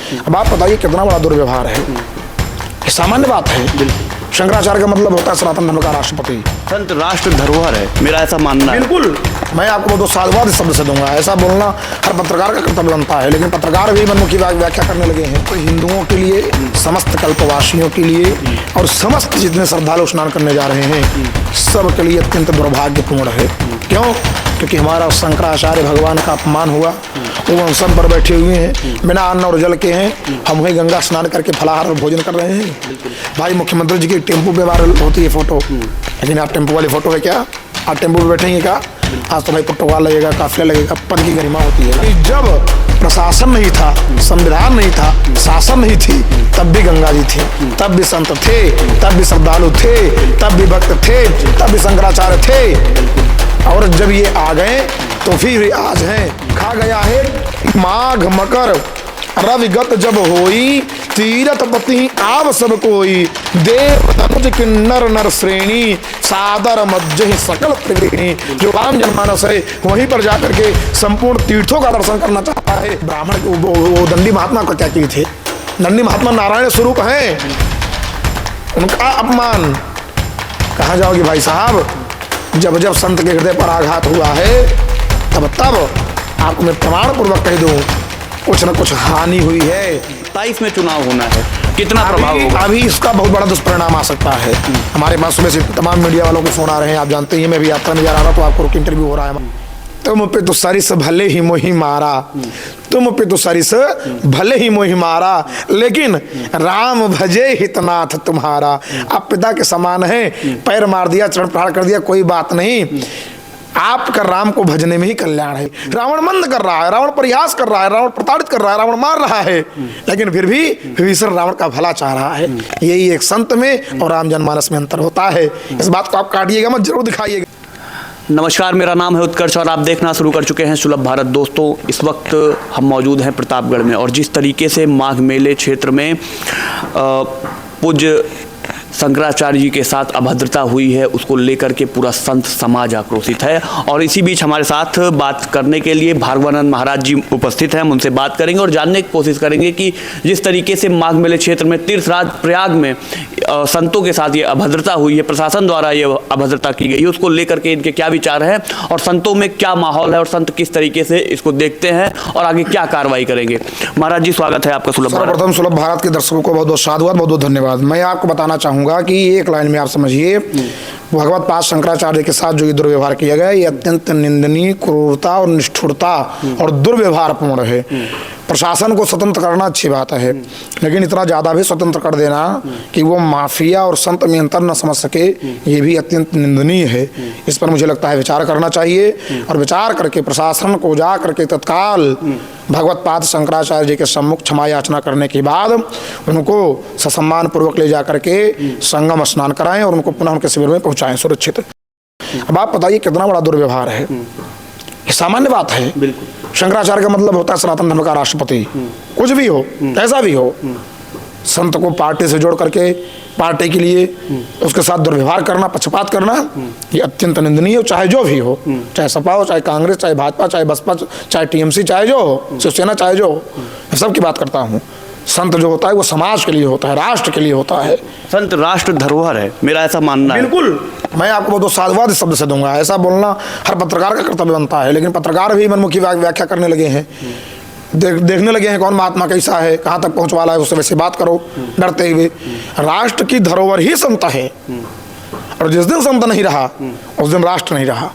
अब आप बताइए कितना बड़ा दुर्व्यवहार है। ये सामान्य बात है। शंकराचार्य का मतलब होता है सनातन धर्म का राष्ट्रपति। संत राष्ट्र धरोहर है, मेरा ऐसा मानना है। बिल्कुल, मैं आपको बहुत साधुवाद शब्द से दूंगा। ऐसा बोलना हर पत्रकार का कर्तव्य बनता है, लेकिन पत्रकार भी मनमुखी व्याख्या करने लगे हैं। तो हिंदुओं के लिए, समस्त कल्पवासियों के लिए और समस्त जितने श्रद्धालु स्नान करने जा रहे हैं सबके लिए अत्यंत दुर्भाग्यपूर्ण है। क्यों? क्योंकि हमारा शंकराचार्य भगवान का अपमान हुआ। वो अनशन पर बैठे हुए हैं, बिना अन्न और जल के हैं। हम वही गंगा स्नान करके फलाहार और भोजन कर रहे हैं। भाई मुख्यमंत्री जी की टेम्पो पे वायरल होती है फोटो, लेकिन आप टेम्पो वाली फोटो है क्या? आप टेम्पो पे बैठेंगे क्या? आज तो भाई प्रोटोकॉल लगेगा, काफिला लगेगा, पद की गरिमा होती है। जब प्रशासन नहीं था, संविधान नहीं था, शासन नहीं थी, तब भी गंगा जी थी, तब भी संत थे, तब भी श्रद्धालु थे, तब भी भक्त थे, तब भी शंकराचार्य थे। और जब ये आ गए तो फिर आज हैं। खा गया है माघ मकर रविगत जब होई, तीरथ पति आव सब कोई, देव धनुज किन्नर नर श्रेणी, सादर मज्जहि सकल त्रिवेणी। जो राम जनमानस है वहीं पर जाकर के संपूर्ण तीर्थों का दर्शन करना चाहता है। ब्राह्मण वो दंडी महात्मा को क्या किए थे? दंडी महात्मा नारायण स्वरूप हैं, उनका अपमान। कहाँ जाओगे भाई साहब? जब जब संत के हृदय पर आघात हुआ है तब आपको मैं प्रमाण पूर्वक कह दूं कुछ न कुछ हानि हुई है। 27 में चुनाव होना है, कितना प्रभाव होगा? अभी इसका बहुत बड़ा दुष्परिणाम आ सकता है। हमारे पास सुबह से तमाम मीडिया वालों के फोन आ रहे हैं, आप जानते ही। मैं भी यात्रा में जा रहा था तो आपको इंटरव्यू हो रहा है। तुम पे तो सरिस भले ही मोहि मारा, तुम पे तो सरिस भले ही मोहि मारा, लेकिन राम भजे हितनाथ तुम्हारा। आप पिता के समान हैं, पैर मार दिया, चरण प्रहार कर दिया, कोई बात नहीं। आपका राम को भजने में ही कल्याण है। रावण मंद कर रहा है, रावण प्रयास कर रहा है, रावण प्रताड़ित कर रहा है, रावण मार रहा है, लेकिन फिर भी विभीषण रावण का भला चाह रहा है। यही एक संत में और राम जनमानस में अंतर होता है। इस बात को आप काटिएगा मत, जरूर दिखाइएगा। नमस्कार, मेरा नाम है उत्कर्ष और आप देखना शुरू कर चुके हैं सुलभ भारत। दोस्तों, इस वक्त हम मौजूद हैं प्रतापगढ़ में और जिस तरीके से माघ मेले क्षेत्र में पूज्य शंकराचार्य जी के साथ अभद्रता हुई है, उसको लेकर के पूरा संत समाज आक्रोशित है। और इसी बीच हमारे साथ बात करने के लिए भार्गवानंद महाराज जी उपस्थित हैं। हम उनसे बात करेंगे और जानने की कोशिश करेंगे कि जिस तरीके से माघ मेले क्षेत्र में तीर्थराज प्रयाग में संतों के साथ ये अभद्रता हुई है, प्रशासन द्वारा ये अभद्रता की गई है, उसको लेकर के इनके क्या विचार हैं और संतों में क्या माहौल है और संत किस तरीके से इसको देखते हैं और आगे क्या कार्रवाई करेंगे। महाराज जी, स्वागत है आपका सुलभ भारत। सर्वप्रथम सुलभ भारत के दर्शकों को बहुत बहुत साधुवाद, बहुत बहुत धन्यवाद। मैं आपको बताना चाहूँगा कि एक लाइन में आप समझिए, भगवत पाद शंकराचार्य के साथ जो ये दुर्व्यवहार किया गया, ये अत्यंत निंदनीय, क्रूरता और निष्ठुरता और दुर्व्यवहारपूर्ण है। प्रशासन को स्वतंत्र करना अच्छी बात है, लेकिन इतना ज़्यादा भी स्वतंत्र कर देना कि वो माफिया और संत में अंतर न समझ सके, ये भी अत्यंत निंदनीय है। इस पर मुझे लगता है विचार करना चाहिए और विचार करके प्रशासन को जा करके तत्काल भगवत पाद शंकराचार्य जी के सम्मुख क्षमा याचना करने के बाद उनको ससम्मान पूर्वक ले जा करके संगम स्नान कराएं और उनको पुनः उनके शिविर में पहुंचाएं सुरक्षित। अब आप बताइए कितना बड़ा दुर्व्यवहार है। ये सामान्य बात है। शंकराचार्य का मतलब होता है सनातन धर्म का राष्ट्रपति। कुछ भी हो, ऐसा भी हो, संत को पार्टी से जोड़ करके पार्टी के लिए उसके साथ दुर्व्यवहार करना, पक्षपात करना, ये अत्यंत निंदनीय हो। चाहे जो भी हो, चाहे सपा हो, चाहे कांग्रेस, चाहे भाजपा, चाहे बसपा, चाहे टीएमसी, चाहे जो हो, शिवसेना, चाहे जो हो, मैं सबकी बात करता हूँ। संत जो होता है वो समाज के लिए होता है, राष्ट्र के लिए होता है। संत राष्ट्र धरोहर है, मेरा ऐसा मानना है। बिल्कुल, मैं आपको बहुत साधुवाद शब्द से दूंगा। ऐसा बोलना हर पत्रकार का कर्तव्य बनता है, लेकिन पत्रकार भी मनमुखी व्याख्या करने लगे हैं। देखने लगे हैं कौन महात्मा कैसा है, कहाँ तक पहुँच वाला है, उससे वैसे बात करो डरते हुए। राष्ट्र की धरोहर ही संत है, और जिस दिन संत नहीं रहा उस दिन राष्ट्र नहीं रहा।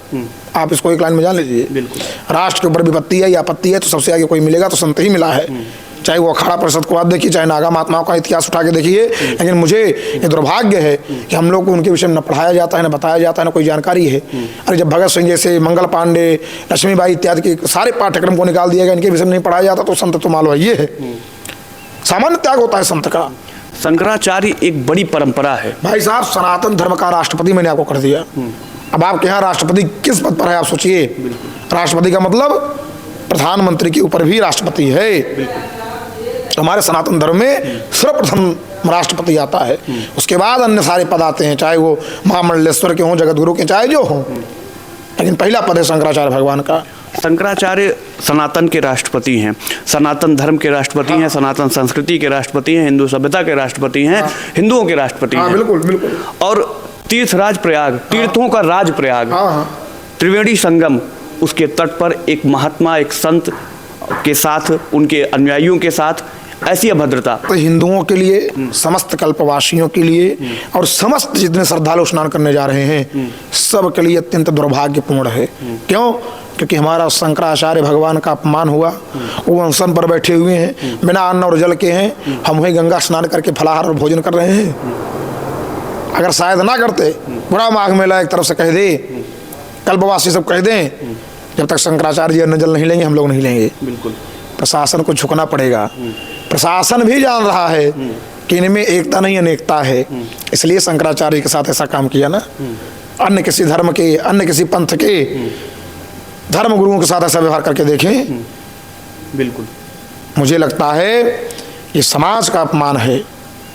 आप इसको एक लाइन में जान लीजिए। राष्ट्र के ऊपर विपत्ति है या आपत्ति है तो सबसे आगे कोई मिलेगा तो संत ही मिला है। चाहे वो अखाड़ा परिषद को आप देखिए, चाहे नागा महात्माओं का इतिहास उठा के देखिए, लेकिन मुझे ये दुर्भाग्य है कि हम लोग को उनके विषय में न पढ़ाया जाता है, न बताया जाता है, न कोई जानकारी है। अरे जब भगत सिंह जैसे, मंगल पांडे, लक्ष्मीबाई इत्यादि के सारे पाठ्यक्रम को निकाल दिया गया, इनके विषय में नहीं पढ़ाया जाता तो संत तो मालूम ये है। सामान्य त्याग होता है संत का। शंकराचार्य एक बड़ी परंपरा है भाई साहब, सनातन धर्म का राष्ट्रपति मैंने आपको कर दिया। अब आपके यहाँ राष्ट्रपति किस पद पर है आप सोचिए। राष्ट्रपति का मतलब प्रधानमंत्री के ऊपर भी राष्ट्रपति है। हमारे सनातन धर्म में सर्वप्रथम राष्ट्रपति आता है, उसके बाद अन्य सारे पद आते हैं, चाहे वो महामंडलेश्वर के हों, जगत गुरु के, चाहे जो हों, लेकिन पहला पद है शंकराचार्य भगवान का। शंकराचार्य सनातन के राष्ट्रपति हैं, सनातन धर्म के राष्ट्रपति हैं, सनातन संस्कृति के राष्ट्रपति हैं, हिंदू सभ्यता के राष्ट्रपति हैं, हिंदुओं के राष्ट्रपति हैं। बिल्कुल बिल्कुल। और तीर्थराज प्रयाग, तीर्थों का राज प्रयाग, त्रिवेणी संगम, उसके तट पर एक महात्मा, एक संत के साथ, उनके अनुयायियों के साथ ऐसी अभद्रता। तो हिंदुओं के लिए, समस्त कल्पवासियों के लिए और समस्त जितने श्रद्धालु स्नान करने जा रहे हैं सब के लिए अत्यंत दुर्भाग्यपूर्ण है। क्यों? क्योंकि हमारा शंकराचार्य भगवान का अपमान हुआ। वो अनशन पर बैठे हुए हैं, बिना अन्न और जल के हैं, हम वही गंगा स्नान करके फलाहार और भोजन कर रहे हैं। अगर शायद ना करते, बड़ा माघ मेला एक तरफ से कह दे, कल्पवासी सब कह दें, जब तक शंकराचार्य जी अन्न जल नहीं लेंगे हम लोग नहीं लेंगे। बिल्कुल। प्रशासन को झुकना पड़ेगा। प्रशासन भी जान रहा है कि इनमें एकता नहीं अनेकता है, इसलिए शंकराचार्य के साथ ऐसा काम किया ना। अन्य किसी धर्म के, अन्य किसी पंथ के धर्म गुरुओं के साथ ऐसा व्यवहार करके देखें। बिल्कुल। मुझे मुझे लगता है ये समाज का अपमान है,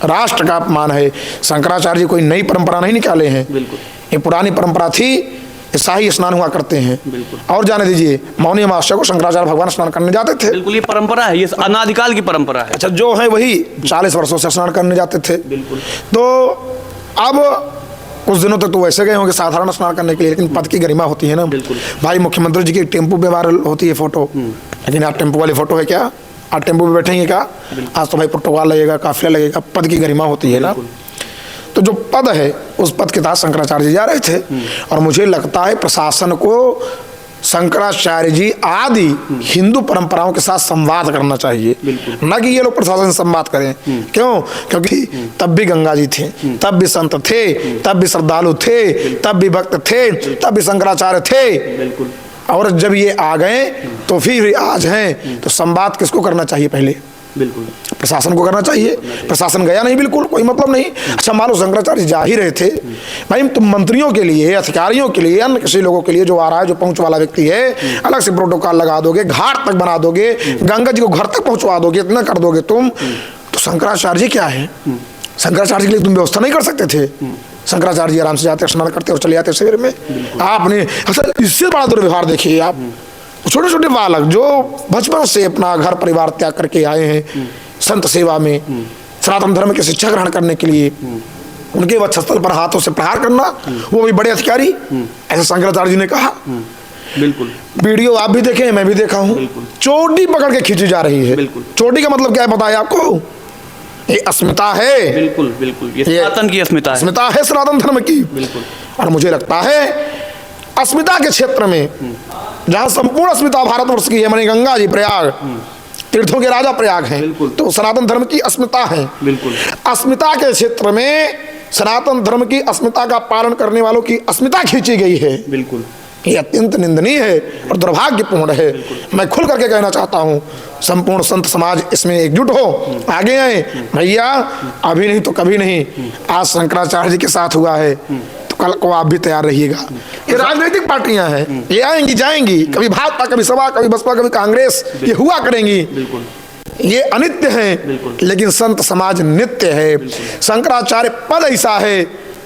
राष्ट्र का अपमान है। शंकराचार्य जी कोई नई परंपरा नहीं निकाले हैं, बिल्कुल। ये पुरानी परंपरा थी, शाही स्नान हुआ करते हैं। बिल्कुल। और जाने दीजिए, मौनी अमावस्या को शंकराचार्य भगवान स्नान करने जाते थे। बिल्कुल, ये परंपरा है, ये अनादिकाल की परंपरा है। अच्छा, जो है वही 40 वर्षों से स्नान करने जाते थे। बिल्कुल। तो अब कुछ दिनों तक तो वैसे गए होंगे साधारण स्नान करने के लिए, लेकिन पद की गरिमा होती है ना। बिल्कुल। भाई मुख्यमंत्री जी की टेम्पो पे वायरल होती है फोटो, लेकिन आप टेम्पो वाली फोटो है क्या? आप टेम्पो पे बैठेंगे क्या? आज तो भाई प्रोटोकॉल लगेगा, काफिला लगेगा, पद की गरिमा होती है ना। तो जो पद है उस पद के तहत शंकराचार्य जी जा रहे थे। और मुझे लगता है प्रशासन को शंकराचार्य जी आदि हिंदू परंपराओं के साथ संवाद करना चाहिए, न कि ये लोग प्रशासन से संवाद करें। क्यों? क्योंकि तब भी गंगा जी थे, तब भी संत थे, तब भी श्रद्धालु थे, तब भी भक्त थे, तब भी शंकराचार्य थे। बिल्कुल। और जब ये आ गए तो फिर आज हैं, तो संवाद किसको करना चाहिए? पहले बिल्कुल प्रशासन को करना चाहिए। प्रशासन गया नहीं, बिल्कुल कोई मतलब नहीं। अच्छा, मान लो शंकराचार्य जा ही रहे थे, भाई तुम मंत्रियों के लिए, अधिकारियों के लिए, अन्य किसी लोगों के लिए जो आ रहा है, जो पहुंच वाला व्यक्ति है, अलग से प्रोटोकॉल लगा दोगे, घाट तक बना दोगे, गंगा जी को घर तक पहुंचवा दोगे, इतना कर दोगे तुम, तो शंकराचार्य जी क्या है? शंकराचार्य के लिए तुम व्यवस्था नहीं कर सकते थे? शंकराचार्य जी आराम से जाते, स्नान करते और चले जाते शिविर में। आपने अच्छा इससे बड़ा दुर्व्यवहार देखिए आप। छोटे छोटे बालक जो बचपन से अपना घर परिवार त्याग करके आए हैं संत सेवा में, सनातन धर्म की शिक्षा ग्रहण करने के लिए, उनके वक्षस्थल पर हाथों से प्रहार करना, वो भी बड़े अधिकारी, ऐसा शंकराचार्य जी ने कहा। बिल्कुल। वीडियो आप भी देखे हैं, मैं भी देखा हूँ, चोटी पकड़ के खींची जा रही है। चोटी का मतलब क्या है बताया आपको? ये अस्मिता है। बिल्कुल बिल्कुल, ये सनातन की अस्मिता है, अस्मिता है सनातन धर्म की। बिल्कुल। और और मुझे लगता है अस्मिता के क्षेत्र में, जहाँ संपूर्ण अस्मिता भारतवर्ष की है, मानी गंगा जी प्रयाग, तीर्थों के राजा प्रयाग हैं, तो सनातन धर्म की अस्मिता है। बिल्कुल। अस्मिता के क्षेत्र में सनातन धर्म की अस्मिता का पालन करने वालों की अस्मिता खींची गई है। बिल्कुल। ये अत्यंत निंदनीय है और दुर्भाग्यपूर्ण है। मैं खुल करके कहना चाहता हूँ, संपूर्ण संत समाज इसमें एकजुट हो, आगे आए। भैया अभी नहीं तो कभी नहीं, आज शंकराचार्य जी के साथ हुआ है तो कल को आप भी तैयार रहिएगा। ये राजनीतिक पार्टियां हैं, ये आएंगी जाएंगी, कभी भाजपा, कभी सपा, कभी बसपा, कभी कांग्रेस, ये हुआ करेंगी। ये अनित्य है, लेकिन संत समाज नित्य है। शंकराचार्य पद ऐसा है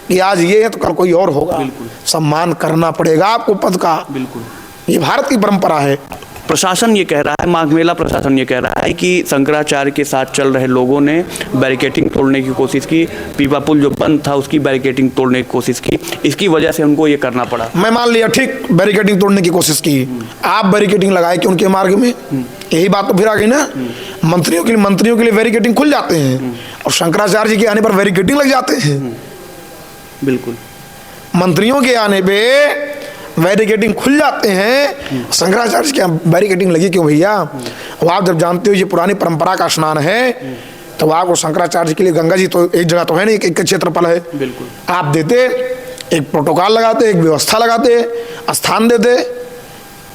कि आज ये है तो कल कोई और होगा। सम्मान करना पड़ेगा आपको पद का। बिल्कुल, ये भारत की परंपरा है। प्रशासन ये कह रहा है, माघ मेला प्रशासन ये कह रहा है कि शंकराचार्य के साथ चल रहे लोगों ने बैरिकेटिंग तोड़ने की कोशिश की, पीपा पुल जो बंद था उसकी बैरिकेटिंग तोड़ने की कोशिश की, इसकी वजह से उनको ये करना पड़ा। मैं मान लिया, ठीक, बैरिकेटिंग तोड़ने की कोशिश की, आप बैरिकेटिंग लगाए कि उनके मार्ग में, यही बात तो फिर आ गई ना। मंत्रियों के लिए बैरिकेटिंग खुल जाते हैं और शंकराचार्य जी के आने पर बैरिकेटिंग लग जाते हैं। बिल्कुल, मंत्रियों के आने पे बैरिकेटिंग खुल जाते हैं, शंकराचार्य की बैरिकेटिंग लगी क्यों भैया? वो आप जब जानते हो ये पुरानी परंपरा का स्नान है, तो आपको शंकराचार्य के लिए गंगा जी तो एक जगह तो है नहीं, एक क्षेत्रफल है। बिल्कुल, आप देते, एक प्रोटोकॉल लगाते, एक व्यवस्था लगाते, स्थान देते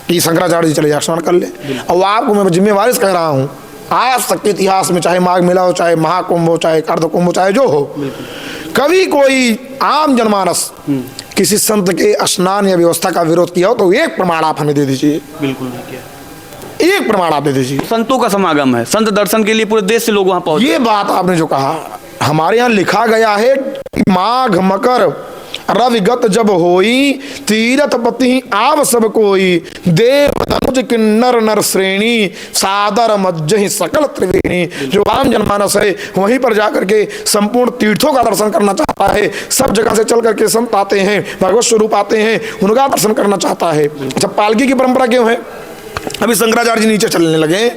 कि शंकराचार्य जी चले जा स्नान कर ले। और आपको मैं जिम्मेवारी से कह रहा हूँ, आज तक के इतिहास में चाहे माघ मेला हो, चाहे महाकुंभ हो, चाहे अर्धकुंभ हो, चाहे जो हो, कभी कोई आम जनमानस किसी संत के स्नान या व्यवस्था का विरोध किया हो तो एक प्रमाण आप हमें दे दीजिए। बिल्कुल नहीं किया। एक प्रमाण आप दे दीजिए। संतों का समागम है, संत दर्शन के लिए पूरे देश से लोग वहां पहुंचे। ये बात आपने जो कहा, हमारे यहाँ लिखा गया है कि माघ, मकर, रविगत जब होई तीरथ पति आव सब कोई देव धनुज किन्नर नर श्रेणी सादर मज्जहि सकल त्रिवेणी। जो राम जनमानस है वहीं पर जाकर के संपूर्ण तीर्थों का दर्शन करना चाहता है, सब जगह से चल करके संत आते हैं, भगवत स्वरूप आते हैं, उनका दर्शन करना चाहता है। अच्छा, पालकी की परंपरा क्यों है? अभी शंकराचार्य जी नीचे चलने लगे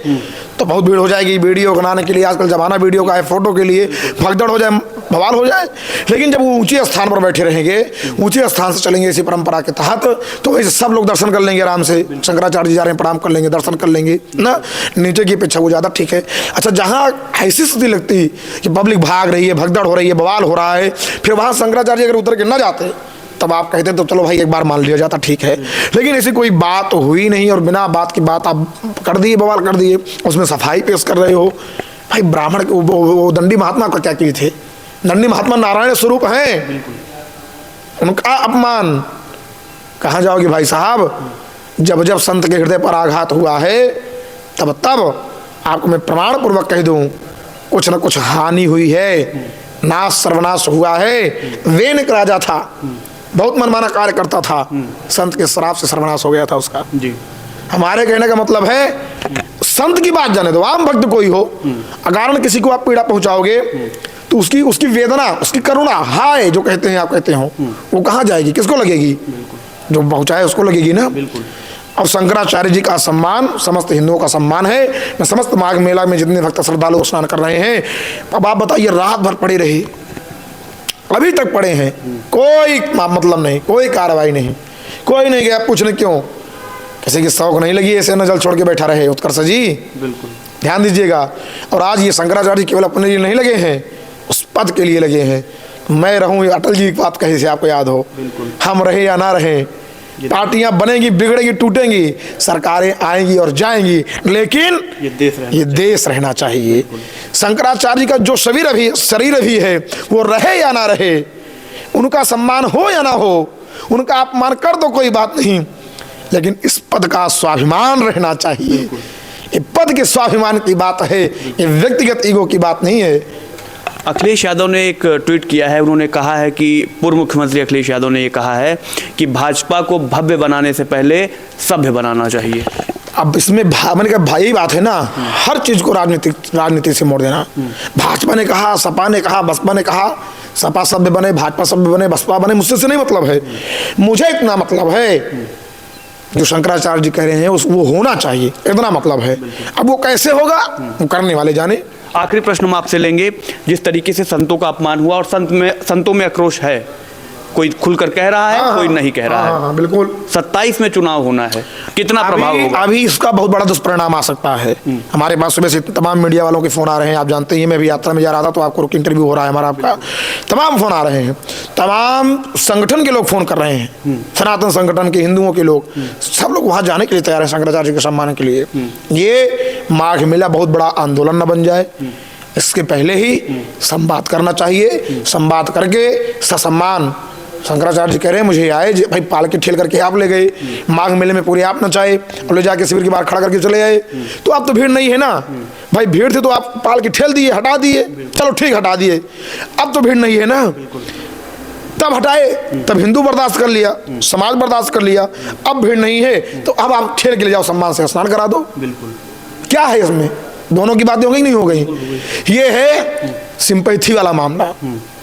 तो बहुत भीड़ हो जाएगी वीडियो बनाने के लिए। आजकल जमाना वीडियो का है, फोटो के लिए भगदड़ हो जाए, बवाल हो जाए। लेकिन जब वो ऊंचे स्थान पर बैठे रहेंगे, ऊंचे स्थान से चलेंगे इसी परंपरा के तहत, तो वैसे सब लोग दर्शन कर लेंगे आराम से। शंकराचार्य जी जा रहे हैं, प्रणाम कर लेंगे, दर्शन कर लेंगे ना, नीचे की अपेक्षा वो ज़्यादा ठीक है। अच्छा, जहाँ ऐसी स्थिति लगती कि पब्लिक भाग रही है, भगदड़ हो रही है, बवाल हो रहा है, फिर वहाँ शंकराचार्य अगर उतर के न जाते तब आप कहते तो चलो भाई एक बार मान लिया जाता, ठीक है। लेकिन ऐसी कोई बात तो हुई नहीं और बिना बात की बात आप कर दिए, बवाल कर दिए, उसमें सफाई पेश कर रहे हो। भाई ब्राह्मण वो दंडी महात्मा का क्या किए थे? दंडी महात्मा नारायण स्वरूप हैं, उनका अपमान। कहाँ जाओगे भाई साहब? जब जब संत के हृदय पर आघात हुआ है तब तब आपको मैं प्रमाण पूर्वक कह दूं, कुछ न कुछ हानि हुई है, नाश सर्वनाश हुआ है। वेनक राजा था, बहुत मनमाना कार्य करता था, संत के श्राप से सर्वनाश हो गया था उसका जी। हमारे कहने का मतलब है संत की बात जाने दो, आम भक्त कोई हो, अकारण किसी को आप पीड़ा पहुंचाओगे तो उसकी वेदना, उसकी करुणा, हाय जो कहते हैं आप कहते हो, वो कहाँ जाएगी? किसको लगेगी? जो पहुंचाए उसको लगेगी ना। और शंकराचार्य जी का सम्मान समस्त हिंदुओं का सम्मान है। मैं समस्त माघ मेला में जितने भक्त श्रद्धालु स्नान कर रहे हैं, अब आप बताइए, रात भर पड़े रहे, अभी तक पड़े हैं, कोई मतलब नहीं, कोई कार्रवाई नहीं, कोई नहीं गया पूछने क्यों। किसी की शौक नहीं लगी ऐसे न जल छोड़ के बैठा रहे। उत्कर्ष जी बिल्कुल ध्यान दीजिएगा। और आज ये शंकराचार्य केवल अपने लिए नहीं लगे हैं, उस पद के लिए लगे हैं। मैं रहूं, अटल जी की बात कही से आपको याद हो, हम रहे या ना रहे, पार्टियां बनेगी, बिगड़ेगी, टूटेंगी, सरकारें आएंगी और जाएंगी, लेकिन ये देश रहना चाहिए। शंकराचार्य जी का जो शरीर भी है वो रहे या ना रहे, उनका सम्मान हो या ना हो, उनका अपमान कर दो कोई बात नहीं, लेकिन इस पद का स्वाभिमान रहना चाहिए। ये पद के स्वाभिमान की बात है, ये व्यक्तिगत ईगो की बात नहीं है। अखिलेश यादव ने एक ट्वीट किया है, उन्होंने कहा है कि पूर्व मुख्यमंत्री अखिलेश यादव ने ये कहा है कि भाजपा को भव्य बनाने से पहले सभ्य बनाना चाहिए। अब इसमें मैंने कहा भाई बात है ना, हर चीज को राजनीति से मोड़ देना। भाजपा ने कहा, सपा ने कहा, बसपा ने कहा, सपा सभ्य बने, भाजपा सभ्य बने, बसपा बने, मुझसे से नहीं मतलब है। मुझे इतना मतलब है जो शंकराचार्य जी कह रहे हैं वो होना चाहिए, इतना मतलब है। अब वो कैसे होगा वो करने वाले जाने। आखिरी प्रश्न हम आपसे लेंगे, जिस तरीके से संतों का अपमान हुआ और संतों में आक्रोश है, कोई खुलकर कह रहा है, कोई नहीं कह रहा है। हाँ, बिल्कुल। 27 में चुनाव होना है, कितना प्रभाव होगा? अभी इसका बहुत बड़ा दुष्परिणाम आ सकता है। हमारे पास सुबह से तमाम मीडिया वालों के फोन आ रहे हैं, आप जानते हैं। मैं भी यात्रा में जा रहा था तो आपको इंटरव्यू हो रहा है हमारा, आपका तमाम फोन आ रहे हैं, तमाम संगठन के लोग फोन कर रहे हैं, सनातन संगठन के, हिंदुओं के लोग, सब लोग वहां जाने के लिए तैयार है शंकराचार्य जी के सम्मान के लिए। ये माघ मेला बहुत बड़ा आंदोलन न बन जाए, इसके पहले ही संवाद करना चाहिए। संवाद करके ससम्मान शंकराचार्य जी कह रहे हैं मुझे आए भाई, पालकी ठेल करके आप ले गए, माघ मेले में पूरे आप नचाए और ले जाके शिविर के बाहर खड़ा करके चले आए, तो अब तो भीड़ नहीं है ना भाई। भीड़ थे तो आप पालकी ठेल दिए, हटा दिए, चलो ठीक हटा दिए, अब तो भीड़ नहीं है ना। तब हटाए, तब हिंदू बर्दाश्त कर लिया, समाज बर्दाश्त कर लिया, अब भीड़ नहीं है तो अब आप ठेल के ले जाओ, सम्मान से स्नान करा दो। क्या है इसमें? दोनों की बातें हो गई नहीं हो गई? ये है सिंपैथी वाला मामला,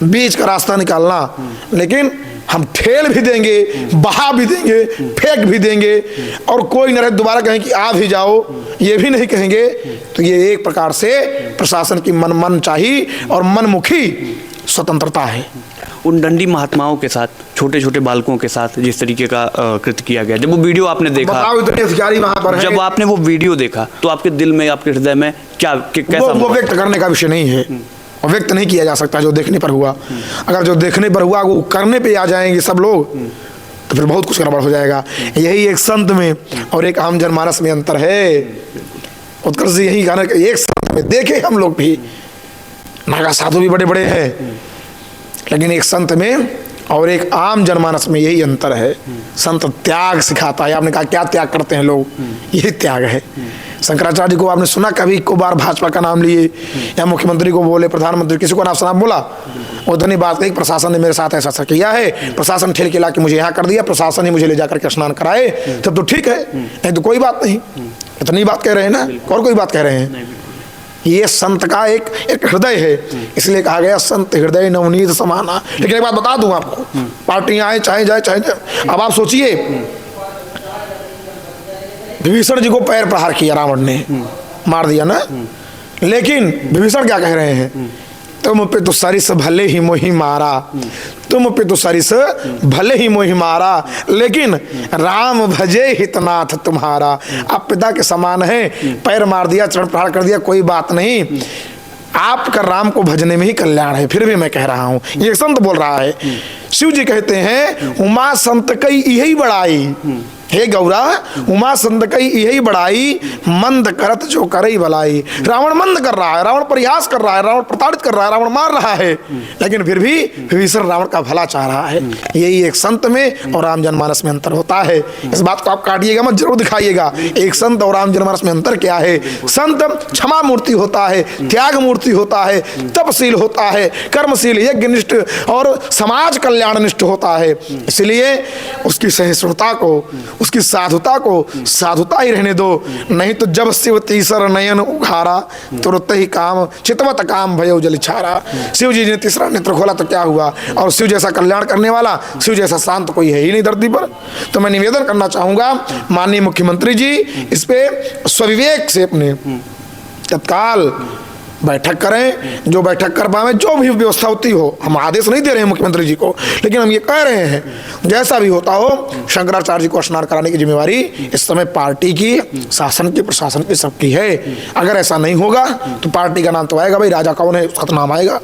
बीच का रास्ता निकालना। लेकिन हम ठेल भी देंगे, बहा भी देंगे, फेंक भी देंगे, और कोई न रहे दोबारा कहें कि आ भी जाओ, ये भी नहीं कहेंगे। तो ये एक प्रकार से प्रशासन की मनचाही और मनमुखी स्वतंत्रता है। उन दंडी महात्माओं के साथ, छोटे छोटे बालकों के साथ जिस तरीके का कृत्य किया गया, जब वो वीडियो आपने देखा, इतने अधिकारी वहां पर हैं, जब आपने वो वीडियो देखा तो आपके दिल में, आपके हृदय में क्या कैसा? वो व्यक्त करने का विषय नहीं है, व्यक्त नहीं किया जा सकता जो देखने पर हुआ। अगर जो देखने पर हुआ वो करने पे आ जाएंगे सब लोग तो फिर बहुत कुछ गड़बड़ हो जाएगा। यही एक संत में और एक आम जनमानस में अंतर है। उत्कर्ष जी यही कहना कि एक संत में देखे हम लोग भी, नागा साधु भी बड़े बड़े हैं, लेकिन एक संत में और एक आम जनमानस में यही अंतर है। संत त्याग सिखाता है। आपने कहा क्या त्याग करते हैं लोग, यही त्याग है। शंकराचार्य जी को आपने सुना कभी को बार भाजपा का नाम लिए या मुख्यमंत्री को बोले, प्रधानमंत्री किसी को नाम बोला? और धनी बात कही प्रशासन ने मेरे साथ ऐसा ऐसा किया है, प्रशासन ठेल के ला के मुझे यहाँ कर दिया, प्रशासन ही मुझे ले जाकर के स्नान कराए, तब तो ठीक है, नहीं तो कोई बात नहीं। इतनी बात कह रहे हैं ना, और कोई बात कह रहे हैं? ये संत का एक हृदय है, इसलिए कहा गया संत हृदय नवनीत समाना। लेकिन एक बात बता दूं आपको, पार्टियां आए चाहे जाए, अब आप सोचिए विभीषण जी को पैर प्रहार किया रावण ने, मार दिया ना, लेकिन विभीषण क्या कह रहे हैं? तुम पे तो सरिस भले ही मोहि मारा, तुम पे तो सरिस भले ही मोहि मारा, लेकिन राम भजे हितनाथ तुम्हारा। आप पिता के समान है, पैर मार दिया, चरण प्रहार कर दिया, कोई बात नहीं, आपका राम को भजने में ही कल्याण है। फिर भी मैं कह रहा हूं, ये संत बोल रहा है। शिव जी कहते हैं उमा संत कई यही बड़ाई, हे गौरा उमा संत कई यही बड़ाई, मंद करत जो करई भलाई। रावण मंद कर रहा है, रावण प्रयास कर रहा है, रावण प्रताड़ित कर रहा है, रावण मार रहा है, लेकिन फिर भी विभीषण रावण का भला चाह रहा है। यही एक संत में और राम जनमानस में अंतर होता है। इस बात को आप काटिएगा मत, जरूर दिखाइएगा एक संत और राम जनमानस में अंतर क्या है। संत क्षमा मूर्ति होता है, त्याग मूर्ति होता है, तपशील होता है, कर्मशील यज्ञनिष्ठ और समाज कल्याणनिष्ठ होता है। इसलिए उसकी सहिष्णुता को, उसकी साधुता को साधुता ही रहने दो, नहीं तो जब शिव तीसर नयन उघारा, तुरंत ही काम चितवत काम भयो जल छारा। शिव जी ने तीसरा नेत्र खोला तो क्या हुआ? और शिव जैसा कल्याण करने वाला, शिव जैसा शांत कोई है ही नहीं धरती पर। तो मैं निवेदन करना चाहूंगा माननीय मुख्यमंत्री जी, इस पे स्वविवेक से अपने तत्काल बैठक करें, जो बैठक कर पाए, जो भी व्यवस्था होती हो। हम आदेश नहीं दे रहे हैं मुख्यमंत्री जी को, लेकिन हम ये कह रहे हैं जैसा भी होता हो, शंकराचार्य जी को स्नान कराने की जिम्मेवारी इस समय पार्टी की, शासन की, प्रशासन की, सबकी है। अगर ऐसा नहीं होगा तो पार्टी का नाम तो आएगा, भाई राजा कौन है उसका तो नाम आएगा।